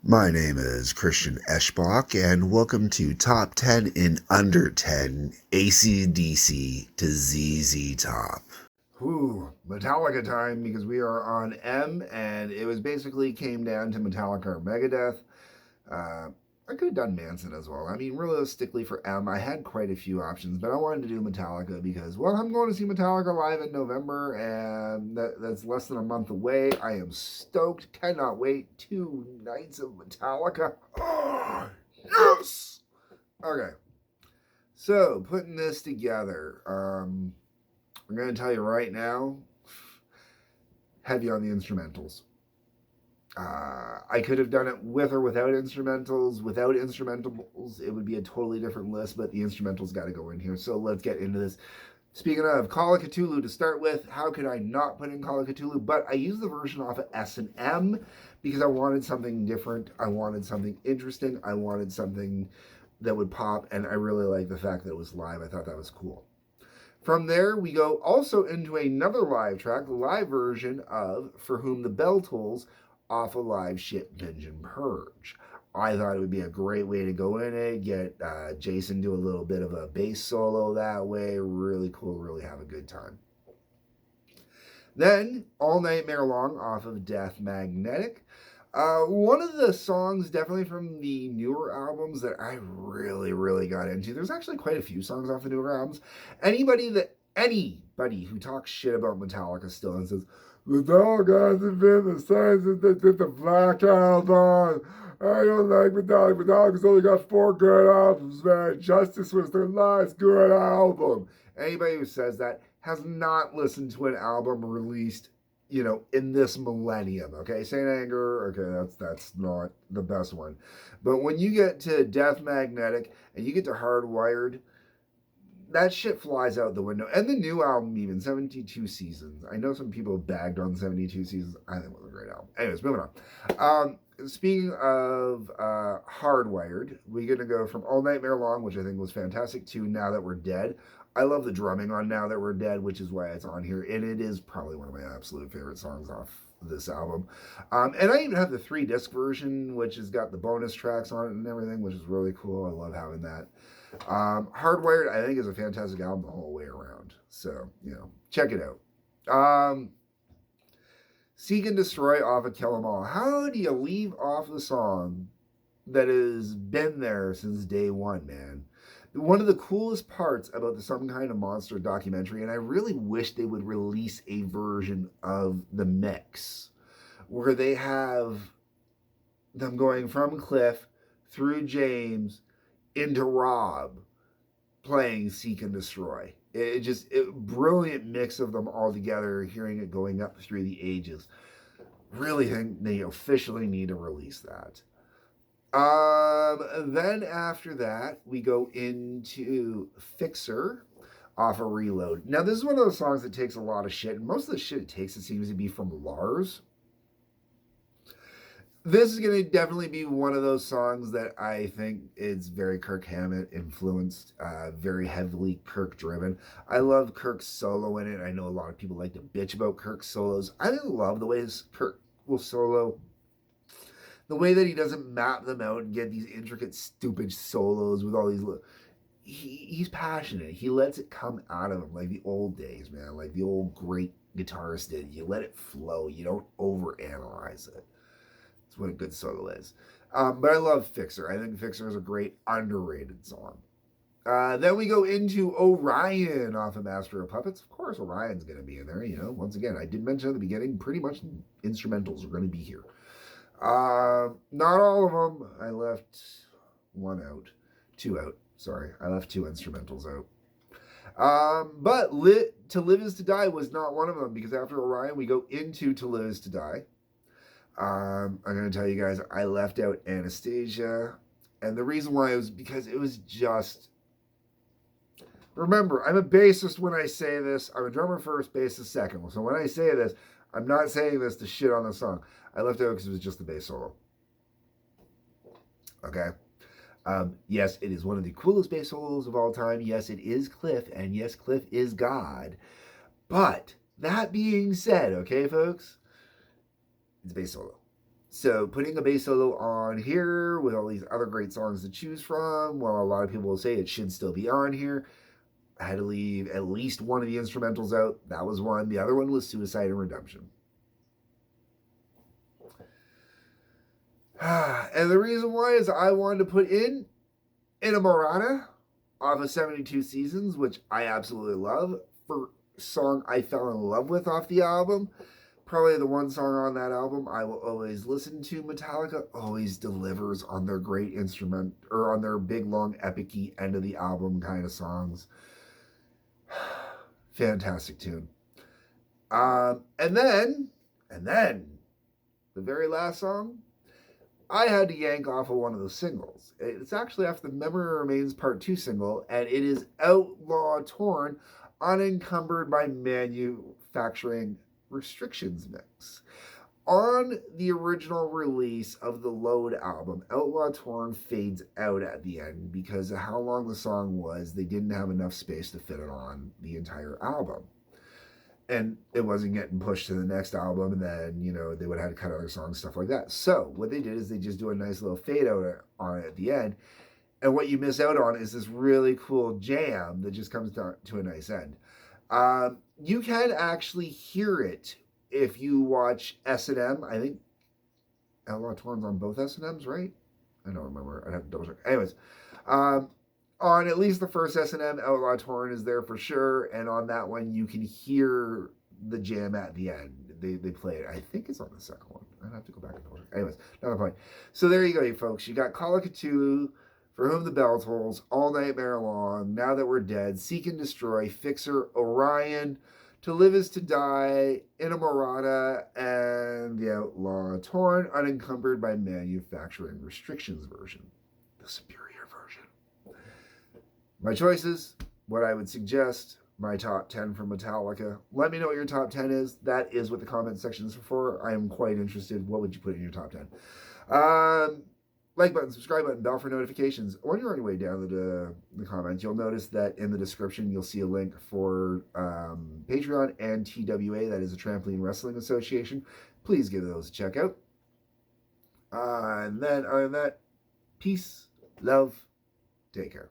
My name is Christian Eschbach, and welcome to Top 10 in Under 10 AC/DC to ZZ Top. Whew, Metallica time because we are on M, and it was basically came down to Metallica or Megadeth. Uh, I could have done Manson as well. I mean, realistically for M, I had quite a few options, but I wanted to do Metallica because, well, I'm going to see Metallica live in November, and that's less than a month away. I am stoked. Cannot wait. 2 nights of Metallica. Oh, yes! Okay. So, putting this together, I'm going to tell you right now, heavy on the instrumentals. I could have done it with or without instrumentals. Without instrumentals, it would be a totally different list, but the instrumentals got to go in here. So let's get into this. Speaking of Call of Cthulhu to start with, how could I not put in Call of Cthulhu? But I used the version off of S&M because I wanted something different. I wanted something interesting. I wanted something that would pop, and I really like the fact that it was live. I thought that was cool. From there, we go also into another live track, the live version of For Whom the Bell Tolls, off a live Shit Binge and Purge. I thought it would be a great way to go in it, get Jason do a little bit of a bass solo that way. Really cool, really have a good time. Then, All Nightmare Long off of Death Magnetic. One of the songs, definitely from the newer albums, that I really got into. There's actually quite a few songs off the newer albums. Anybody who talks shit about Metallica still and says, Metallica hasn't been the same since they did the Black Album. I don't like Metallica. Metallica's only got 4 good albums, man. Justice was their last good album. Anybody who says that has not listened to an album released, in this millennium. Okay, Saint Anger, okay, that's not the best one. But when you get to Death Magnetic and you get to Hardwired, that shit flies out the window. And the new album, even 72 Seasons. I know some people bagged on 72 Seasons. I think it was a great album. Anyways, moving on. Speaking of Hardwired, we're going to go from All Nightmare Long, which I think was fantastic, to Now That We're Dead. I love the drumming on Now That We're Dead, which is why it's on here. And it is probably one of my absolute favorite songs off this album. And I even have the 3-disc version, which has got the bonus tracks on it and everything, which is really cool. I love having that. Hardwired, I think, is a fantastic album the whole way around. So, check it out. Seek and Destroy off of Kill 'Em All. How do you leave off the song that has been there since day one, man? One of the coolest parts about the Some Kind of Monster documentary, and I really wish they would release a version of the mix, where they have them going from Cliff through James into Rob playing Seek and Destroy. Brilliant mix of them all together, hearing it going up through the ages. Really think they officially need to release that. Then after that, we go into Fixer off a Reload. Now, this is one of those songs that takes a lot of shit, and most of the shit it takes, it seems to be from Lars. This is going to definitely be one of those songs that I think is very Kirk Hammett influenced, very heavily Kirk driven. I love Kirk's solo in it. I know a lot of people like to bitch about Kirk's solos. I didn't love the way Kirk will solo. The way that he doesn't map them out and get these intricate, stupid solos with all these... He's passionate. He lets it come out of him like the old days, man. Like the old great guitarist did. You let it flow. You don't overanalyze it. That's what a good solo is. But I love Fixer. I think Fixer is a great, underrated song. Then we go into Orion off of Master of Puppets. Of course, Orion's going to be in there. Once again, I did mention at the beginning, pretty much instrumentals are going to be here. Not all of them. I left 2 out. Sorry, I left 2 instrumentals out. But To Live Is To Die was not one of them, because after Orion, we go into To Live Is To Die. I'm going to tell you guys, I left out Anastasia. And the reason why was because it was just... Remember, I'm a bassist when I say this. I'm a drummer first, bassist second. So when I say this, I'm not saying this to shit on the song. I left out because it was just the bass solo. Okay? Yes, it is one of the coolest bass solos of all time. Yes, it is Cliff. And yes, Cliff is God. But, that being said, okay, folks? It's bass solo. So putting a bass solo on here with all these other great songs to choose from, while a lot of people will say it should still be on here, I had to leave at least one of the instrumentals out. That was one. The other one was Suicide and Redemption. And the reason why is I wanted to put in Inamorata off of 72 Seasons, which I absolutely love, for song I fell in love with off the album. Probably the one song on that album I will always listen to. Metallica always delivers on their great instrument, or on their big, long, epic end of the album kind of songs. Fantastic tune. And then, the very last song, I had to yank off of one of the singles. It's actually off the Memory Remains Part 2 single, and it is Outlaw Torn, Unencumbered by Manufacturing Restrictions mix. On the original release of the Load album, Outlaw Torn fades out at the end because of how long the song was. They didn't have enough space to fit it on the entire album. And it wasn't getting pushed to the next album, and then, they would have had to cut other songs, stuff like that. So what they did is they just do a nice little fade out on it at the end. And what you miss out on is this really cool jam that just comes down to a nice end. You can actually hear it if you watch S&M. I think Outlaw Torn's on both S&Ms, right? I don't remember. I'd have to double check. Anyways, on at least the first S&M, Outlaw Torn is there for sure, and on that one you can hear the jam at the end. They play it. I think it's on the second one. I'd have to go back and double check. Anyways, another point. So there you go, you folks. You got Call of Cthulhu, For Whom the Bell Tolls, All Nightmare Long, Now That We're Dead, Seek and Destroy, Fixer, Orion, To Live Is to Die, Inamorata, and The Outlaw Torn, Unencumbered by Manufacturing Restrictions version. The superior version. My choices, what I would suggest, my top 10 from Metallica. Let me know what your top 10 is. That is what the comment section is for. I am quite interested. What would you put in your top 10? Like button, subscribe button, bell for notifications. When you're on your way down to the comments, you'll notice that in the description, you'll see a link for Patreon and TWA. That is a Trampoline Wrestling Association. Please give those a check out. And then, other than that, peace, love, take care.